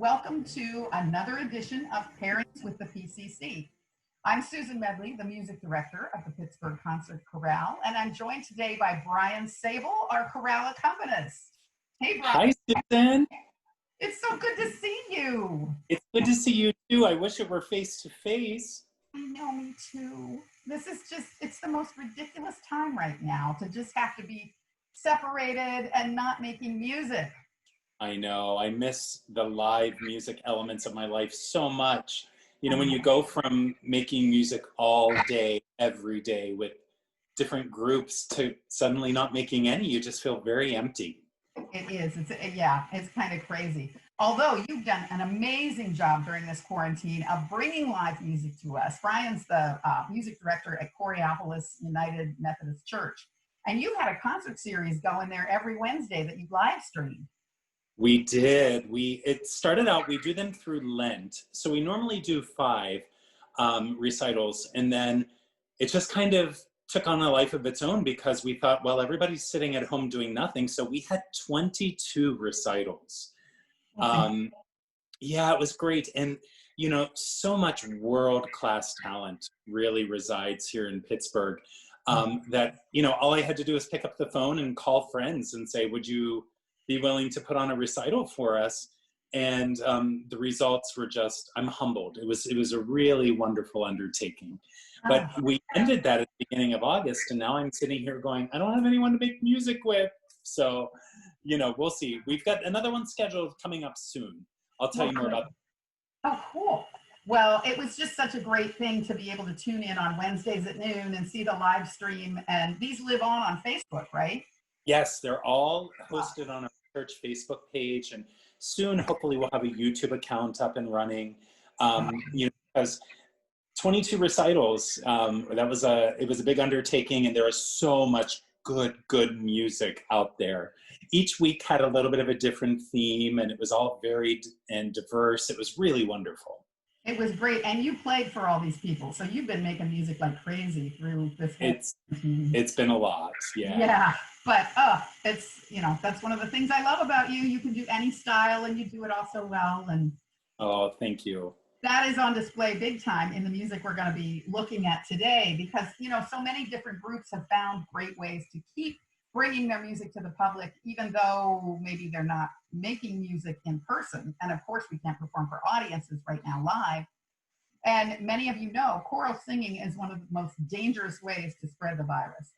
welcome to another edition of Pairings with the PCC. I'm Susan Medley, the music director of the Pittsburgh Concert Chorale, and I'm joined today by Bryan Sable, our chorale accompanist. Hey, Bryan. Hi, Susan. It's so good to see you. It's good to see you too. I wish it were face to face. I know, me too. This is just, it's the most ridiculous time right now to just have to be separated and not making music. I know. I miss the live music elements of my life so much. You know, when you go from making music all day, every day with different groups to suddenly not making any, you just feel very empty. It is. It's kind of crazy. Although you've done an amazing job during this quarantine of bringing live music to us. Bryan's the music director at Coriopolis United Methodist Church. And you had a concert series going there every Wednesday that you live streamed. We did. It started out, we do them through Lent. So we normally do 5 recitals, and then it just kind of took on a life of its own because we thought, well, everybody's sitting at home doing nothing. So we had 22 recitals. Yeah, it was great. And, you know, so much world-class talent really resides here in Pittsburgh that, you know, all I had to do was pick up the phone and call friends and say, would you be willing to put on a recital for us? And the results were just, I'm humbled. It was a really wonderful undertaking. But we ended that at the beginning of August, and now I'm sitting here going, I don't have anyone to make music with. So, you know, we'll see. We've got another one scheduled coming up soon. I'll tell you more about that. Oh, cool. Well, it was just such a great thing to be able to tune in on Wednesdays at noon and see the live stream. And these live on Facebook, right? Yes, they're all hosted on our church Facebook page, and soon, hopefully, we'll have a YouTube account up and running. You know, because 22 recitals, it was a big undertaking, and there was so much good music out there. Each week had a little bit of a different theme, and it was all varied and diverse. It was really wonderful. It was great, and you played for all these people, so you've been making music like crazy through this whole It's been a lot, yeah. Yeah, but it's, you know, that's one of the things I love about you. You can do any style, and you do it all so well. And oh, thank you. That is on display big time in the music we're going to be looking at today, because, you know, so many different groups have found great ways to keep bringing their music to the public, even though maybe they're not making music in person. And of course, we can't perform for audiences right now live. And many of you know, choral singing is one of the most dangerous ways to spread the virus.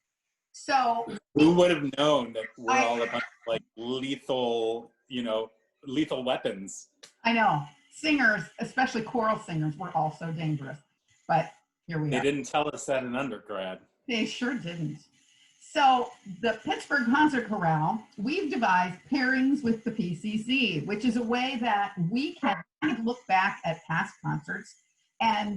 So who would have known that we're all a bunch of like lethal, you know, lethal weapons? I know. Singers, especially choral singers, were also dangerous. But here we are. They didn't tell us that in undergrad. They sure didn't. So the Pittsburgh Concert Chorale, we've devised Pairings with the PCC, which is a way that we can kind of look back at past concerts and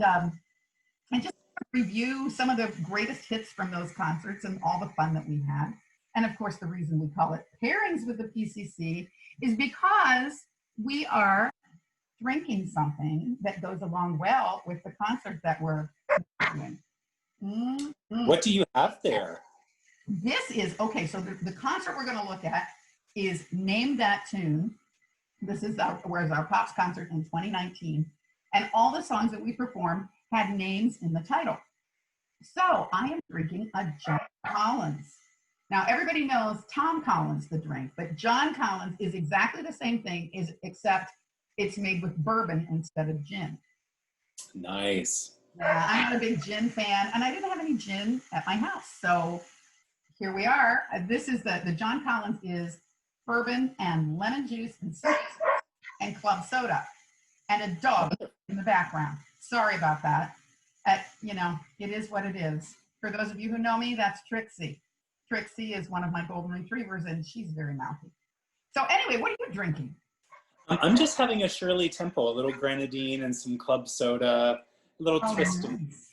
just review some of the greatest hits from those concerts and all the fun that we had. And of course, the reason we call it Pairings with the PCC is because we are drinking something that goes along well with the concert that we're doing. What do you have there? This is, okay, so the concert we're going to look at is Name That Tune. This is our Pops concert in 2019. And all the songs that we performed had names in the title. So I am drinking a John Collins. Now, everybody knows Tom Collins, the drink, but John Collins is exactly the same thing, except it's made with bourbon instead of gin. Nice. Yeah, I'm not a big gin fan, and I didn't have any gin at my house. So here we are. This is the John Collins is bourbon and lemon juice and citrus and club soda and a dog in the background. Sorry about that. You know, it is what it is. For those of you who know me, that's Trixie. Trixie is one of my golden retrievers, and she's very mouthy. So anyway, what are you drinking? I'm just having a Shirley Temple, a little grenadine and some club soda, a little twist. Nice.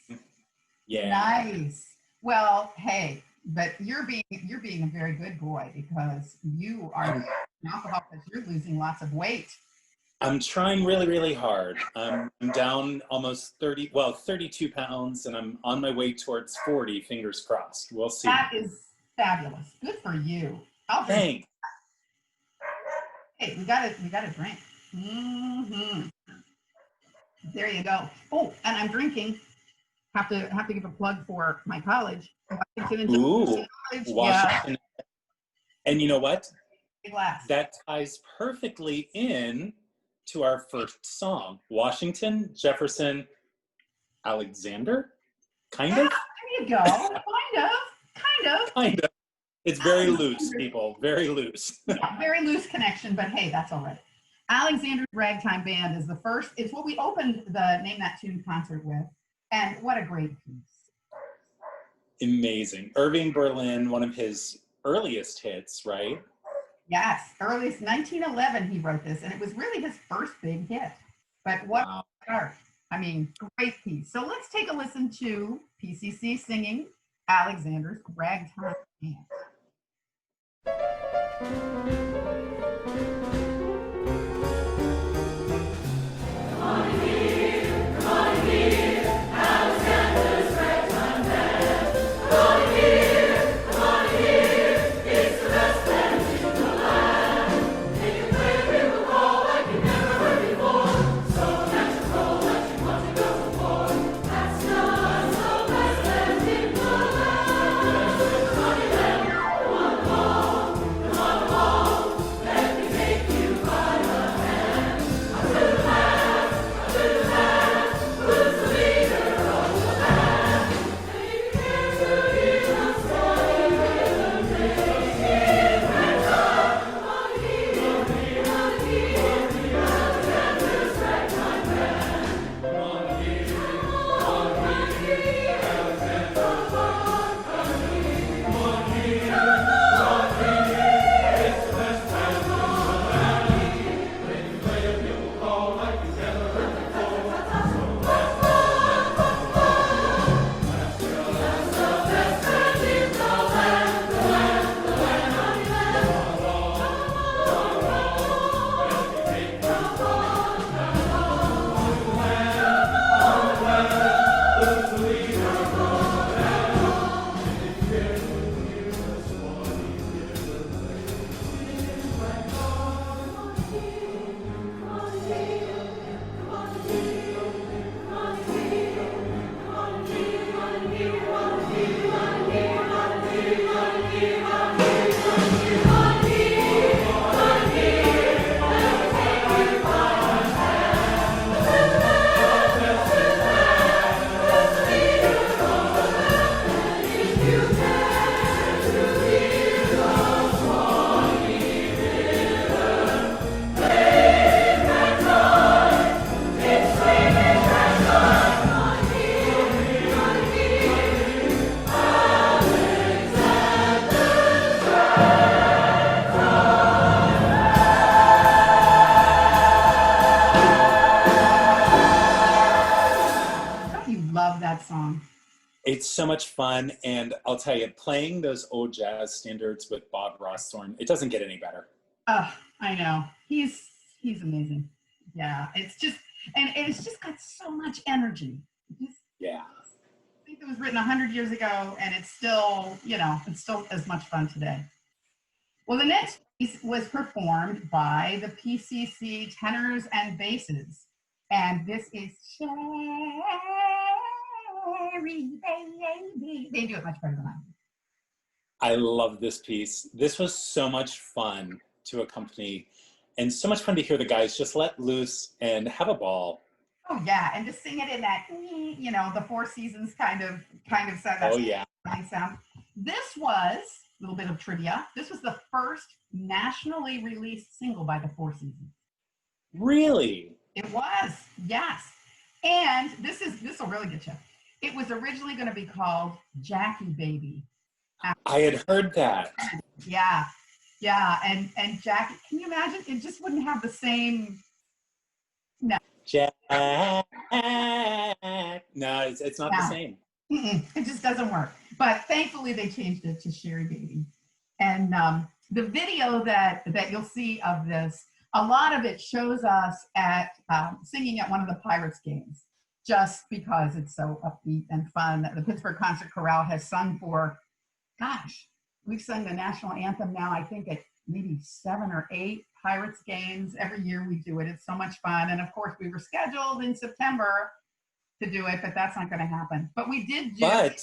Yeah. Nice. Well, hey, but you're being a very good boy because you are an alcoholic because you're losing lots of weight. I'm trying really, really hard. I'm down almost 32 pounds, and I'm on my way towards 40, fingers crossed. We'll see. That is fabulous. Good for you. Thanks. Hey, we got to drink. Hmm. There you go. Oh, and I'm drinking. Have to give a plug for my college. Washington and Ooh, College. Yeah, Washington. And you know what? glass. That ties perfectly in to our first song, Washington, Jefferson, Alexander, kind Yeah, of? there you go. Kind of. Kind of. It's very loose, Alexander. people, very loose. Yeah, very loose connection, but hey, that's all right. Alexander's Ragtime Band is the first. It's what we opened the Name That Tune concert with, and what a great piece. Amazing. Irving Berlin, one of his earliest hits, right? Yes, earliest 1911 he wrote this, and it was really his first big hit. But what Wow. a start. I mean, great piece. So let's take a listen to PCC singing Alexander's Ragtime Band. Love that song. It's so much fun, and I'll tell you, playing those old jazz standards with Bob Rossthorn, it doesn't get any better. Oh, I know. He's amazing. Yeah, it's just, and it's just got so much energy. Yeah. I think it was written 100 years ago, and it's still, it's still as much fun today. Well, the next piece was performed by the PCC tenors and basses, and this is Sherry Baby. They do it much better than I do. I love this piece. This was so much fun to accompany, and so much fun to hear the guys just let loose and have a ball. Oh yeah, and to sing it in that, the Four Seasons kind of sound. Oh yeah. Sound. This was a little bit of trivia. This was the first nationally released single by the Four Seasons. Really? It was, yes. And this will really get you. It was originally going to be called Jackie Baby. I had heard that. Yeah, and Jackie. Can you imagine? It just wouldn't have the same. No. Jack. No, it's not the same. It just doesn't work. But thankfully, they changed it to Sherry Baby. And the video that you'll see of this, a lot of it shows us at singing at one of the Pirates games, just because it's so upbeat and fun. The Pittsburgh Concert Chorale has sung for, gosh, we've sung the national anthem now, I think at maybe 7 or 8 Pirates games. Every year we do it. It's so much fun. And of course, we were scheduled in September to do it, but that's not going to happen. But we did do But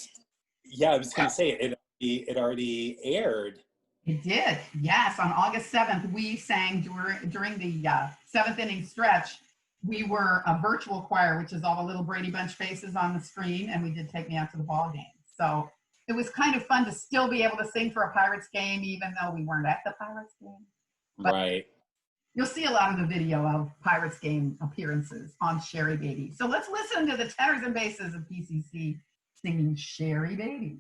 yeah, I was going to say it already aired. It did, yes. On August 7th, we sang during the seventh inning stretch. We were a virtual choir, which is all the little Brady Bunch faces on the screen, and we did Take Me Out to the Ball Game. So it was kind of fun to still be able to sing for a Pirates game, even though we weren't at the Pirates game. But right. You'll see a lot of the video of Pirates game appearances on Sherry Baby. So let's listen to the tenors and basses of PCC singing Sherry Baby.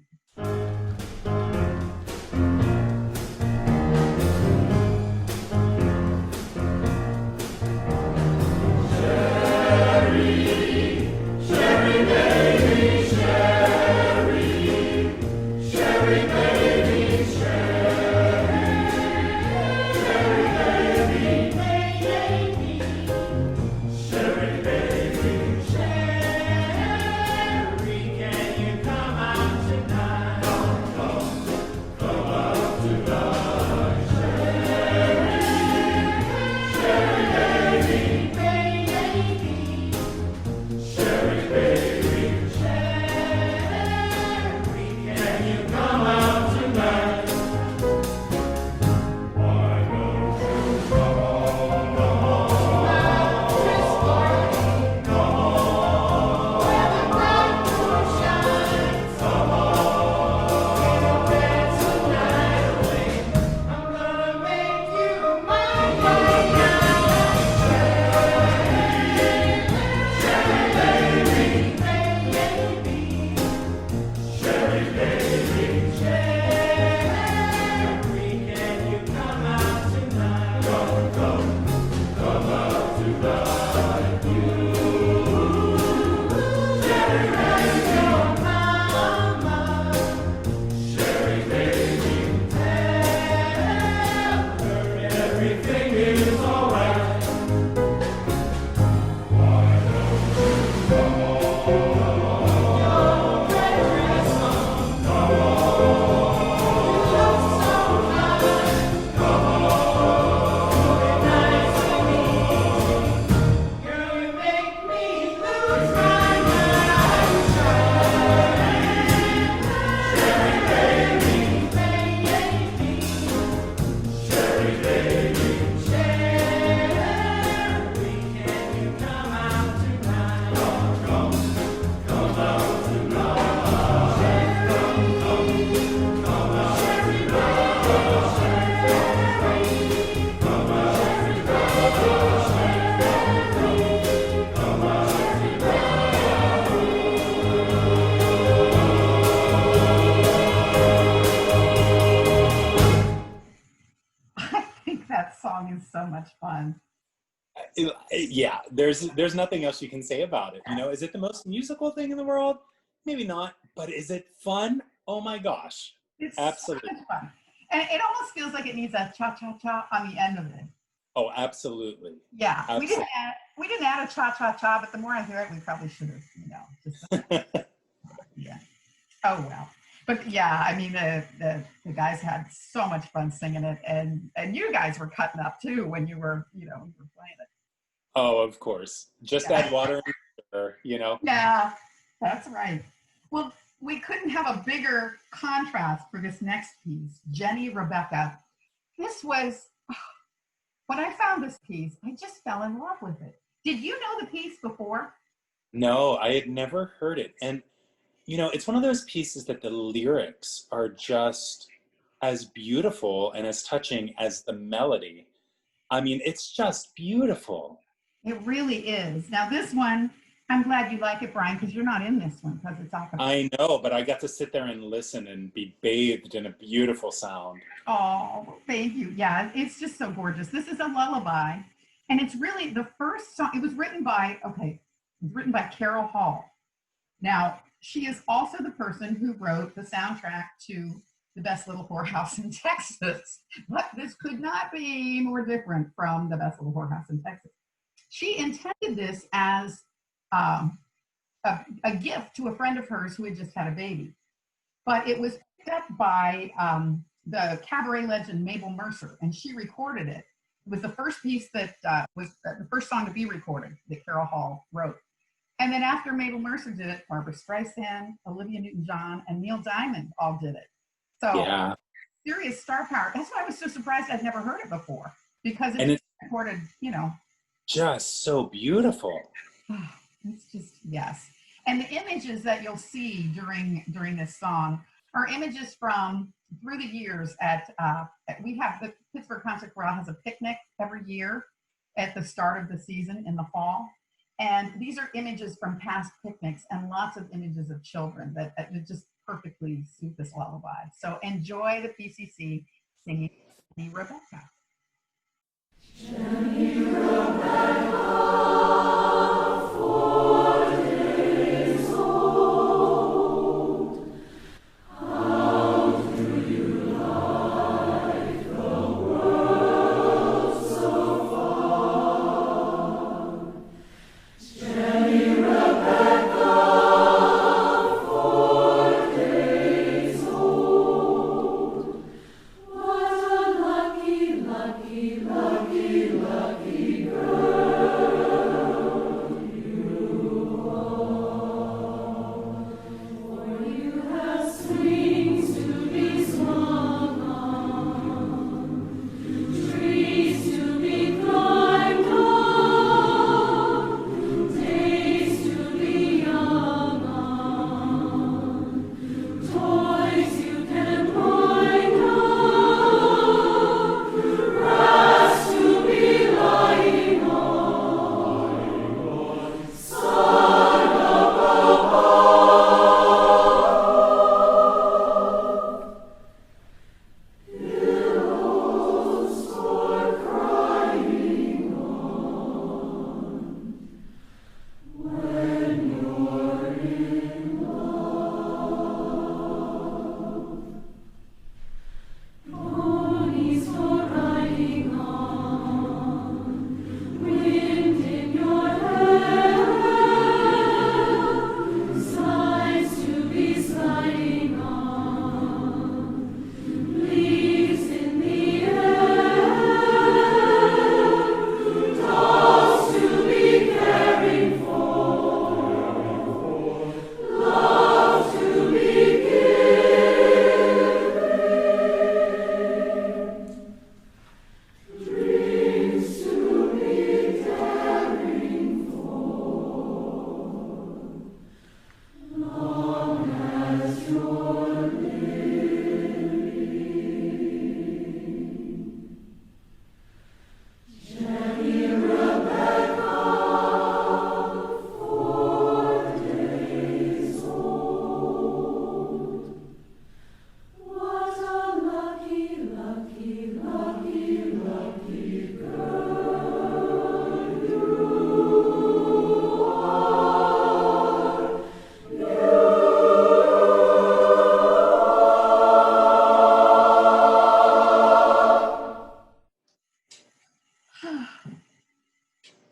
So much fun. Yeah, there's nothing else you can say about it. You know, is it the most musical thing in the world? Maybe not, but is it fun? Oh my gosh. It's absolutely so much fun. And it almost feels like it needs a cha-cha-cha on the end of it. Oh, absolutely. Yeah, absolutely. we didn't add a cha-cha-cha, but the more I hear it, we probably should have, just yeah. Oh well. But yeah, I mean, the guys had so much fun singing it, and you guys were cutting up too when you were playing it. Oh, of course. Just add water and sugar, Yeah, that's right. Well, we couldn't have a bigger contrast for this next piece, Jenny Rebecca. This was, when I found this piece, I just fell in love with it. Did you know the piece before? No, I had never heard it. And it's one of those pieces that the lyrics are just as beautiful and as touching as the melody. I mean, it's just beautiful. It really is. Now, this one, I'm glad you like it, Bryan, because you're not in this one because it's acapella. I know, but I got to sit there and listen and be bathed in a beautiful sound. Oh, thank you. Yeah, it's just so gorgeous. This is a lullaby, and it's really the first song. It was written by Carol Hall. Now, she is also the person who wrote the soundtrack to The Best Little Whorehouse in Texas. But this could not be more different from The Best Little Whorehouse in Texas. She intended this as a gift to a friend of hers who had just had a baby. But it was picked up by the cabaret legend Mabel Mercer, and she recorded it was the first piece that was the first song to be recorded that Carol Hall wrote. And then after Mabel Mercer did it, Barbra Streisand, Olivia Newton-John, and Neil Diamond all did it. So Yeah. serious star power. That's why I was so surprised I'd never heard it before, because it's recorded, just so beautiful. It's just, yes. And the images that you'll see during this song are images from through the years we have the Pittsburgh Concert Chorale has a picnic every year at the start of the season in the fall. And these are images from past picnics and lots of images of children that just perfectly suit this lullaby. So enjoy the PCC singing Jenny Rebecca. Jenny Rebecca.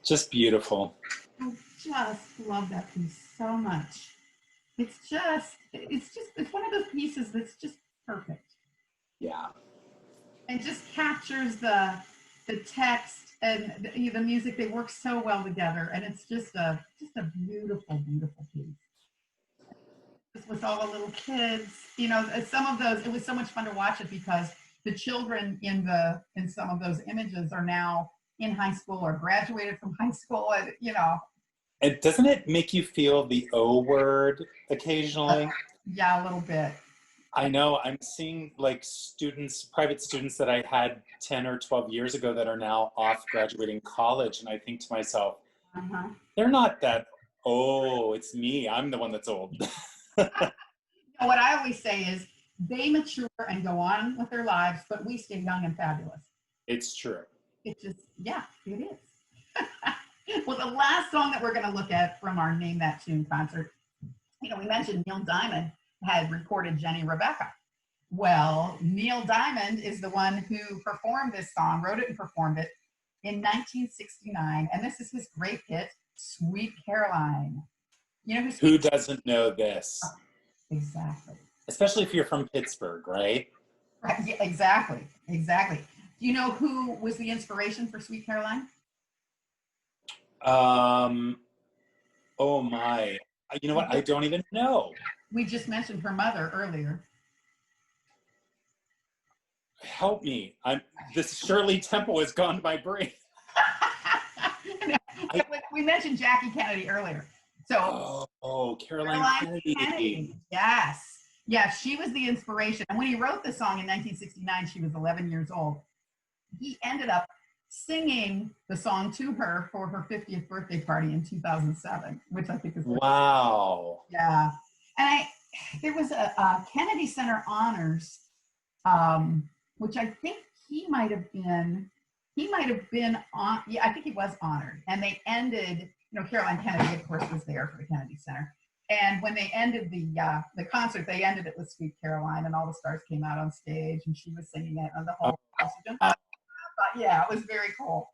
Just beautiful. I just love that piece so much. It's one of those pieces that's just perfect. Yeah. And just captures the text and the music. They work so well together, and it's just a beautiful, beautiful piece. Just with all the little kids, some of those, it was so much fun to watch it because the children in some of those images are now in high school or graduated from high school, and And doesn't it make you feel the O word occasionally? Yeah, a little bit. I know. I'm seeing like private students that I had 10 or 12 years ago that are now off graduating college. And I think to myself, they're not that, it's me. I'm the one that's old. What I always say is they mature and go on with their lives, but we stay young and fabulous. It's true. It just, yeah, it is. Well, the last song that we're going to look at from our Name That Tune concert, we mentioned Neil Diamond had recorded Jenny Rebecca. Well, Neil Diamond is the one who performed this song, wrote it and performed it in 1969. And this is his great hit, Sweet Caroline. Who doesn't know this? Oh, exactly. Especially if you're from Pittsburgh, right? Right. Yeah, exactly. Do you know who was the inspiration for Sweet Caroline? Oh my. You know what? I don't even know. We just mentioned her mother earlier. Help me. This Shirley Temple has gone to my brain. We mentioned Jackie Kennedy earlier. So Caroline Kennedy. Yes. Yeah, she was the inspiration. And when he wrote the song in 1969, she was 11 years old. He ended up singing the song to her for her 50th birthday party in 2007, which I think is wow. Yeah. And there was a Kennedy Center Honors, which I think he might have been on. Yeah, I think he was honored. And they ended, Caroline Kennedy, of course, was there for the Kennedy Center. And when they ended the concert, they ended it with Sweet Caroline, and all the stars came out on stage, and she was singing it, and the whole house. Yeah, it was very cool.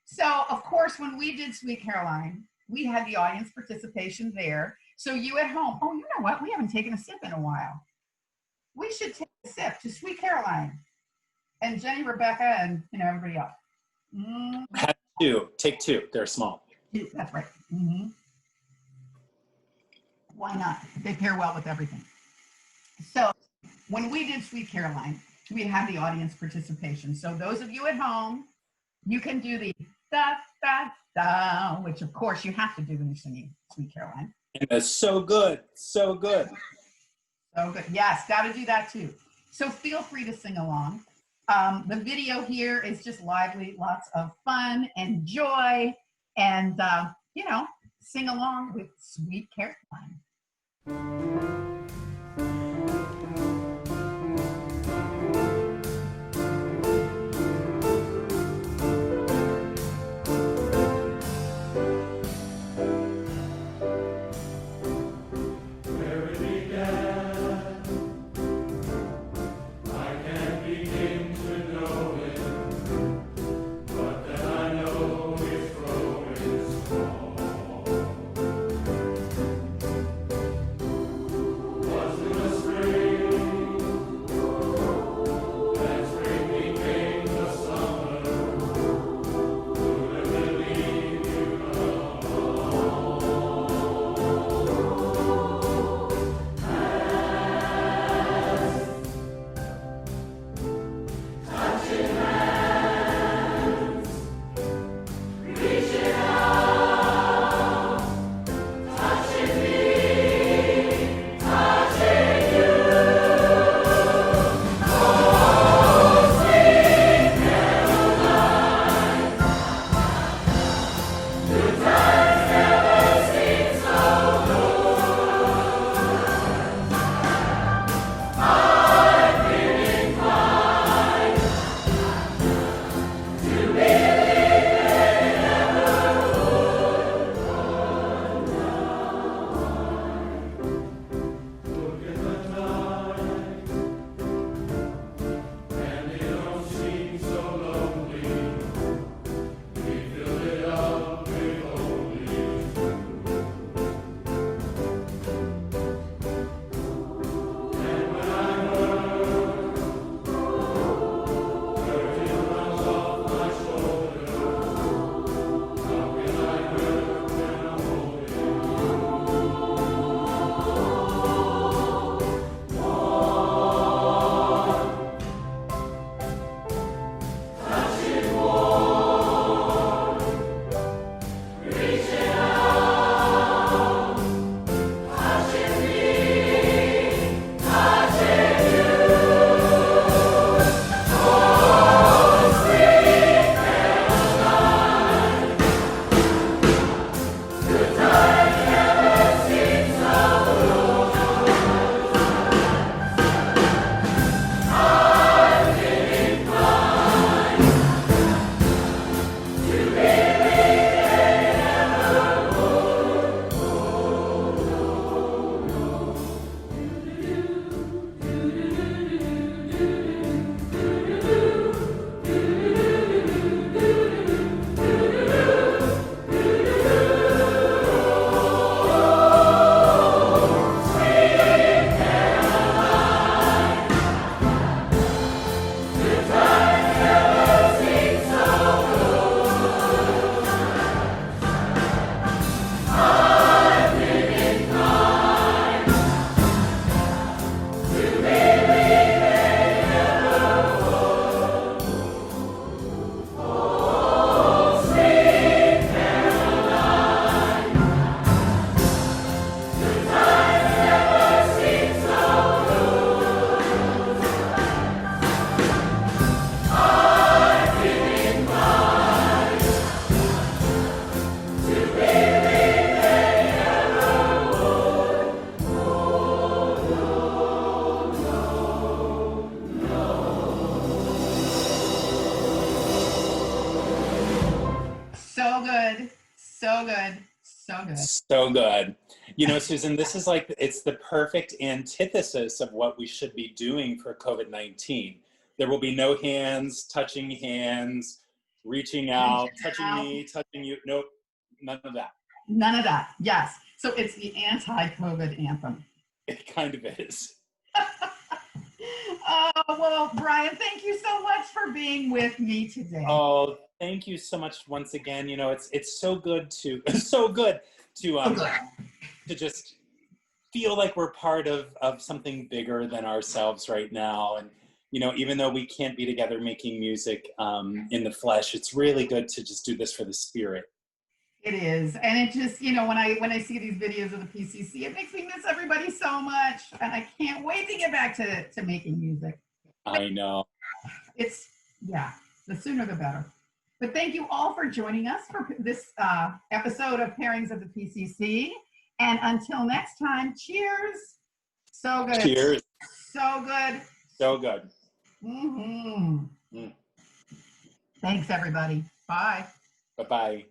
So, of course, when we did Sweet Caroline, we had the audience participation there. So you at home, you know what? We haven't taken a sip in a while. We should take a sip to Sweet Caroline. And Jenny, Rebecca, and everybody else. Have two. Take two. They're small. That's right. Mm-hmm. Why not? They pair well with everything. So when we did Sweet Caroline, we had the audience participation. So those of you at home, you can do the da, da, da, which of course you have to do when you're singing Sweet Caroline. And it's so good. So good. So good. Yes, got to do that too. So feel free to sing along. The video here is just lively, lots of fun and joy, and, sing along with Sweet Caroline. So good. So good. So good. You know, Susan, this is like, it's the perfect antithesis of what we should be doing for COVID-19. There will be no hands, reaching out, touching me, touching you. Nope, none of that. None of that. Yes. So it's the anti-COVID anthem. It kind of is. Oh, well, Bryan, thank you so much for being with me today. Oh, thank you so much once again. You know, it's so good to to just feel like we're part of something bigger than ourselves right now. And you know, even though we can't be together making music in the flesh, it's really good to just do this for the spirit. It is. And it just, you know, when I see these videos of the PCC, it makes me miss everybody so much. And I can't wait to get back to making music. I know. It's, yeah, the sooner the better. But thank you all for joining us for this episode of Pairings of the PCC. And until next time, cheers. So good. Cheers. So good. So good. Mm-hmm. Mm. Thanks, everybody. Bye. Bye-bye.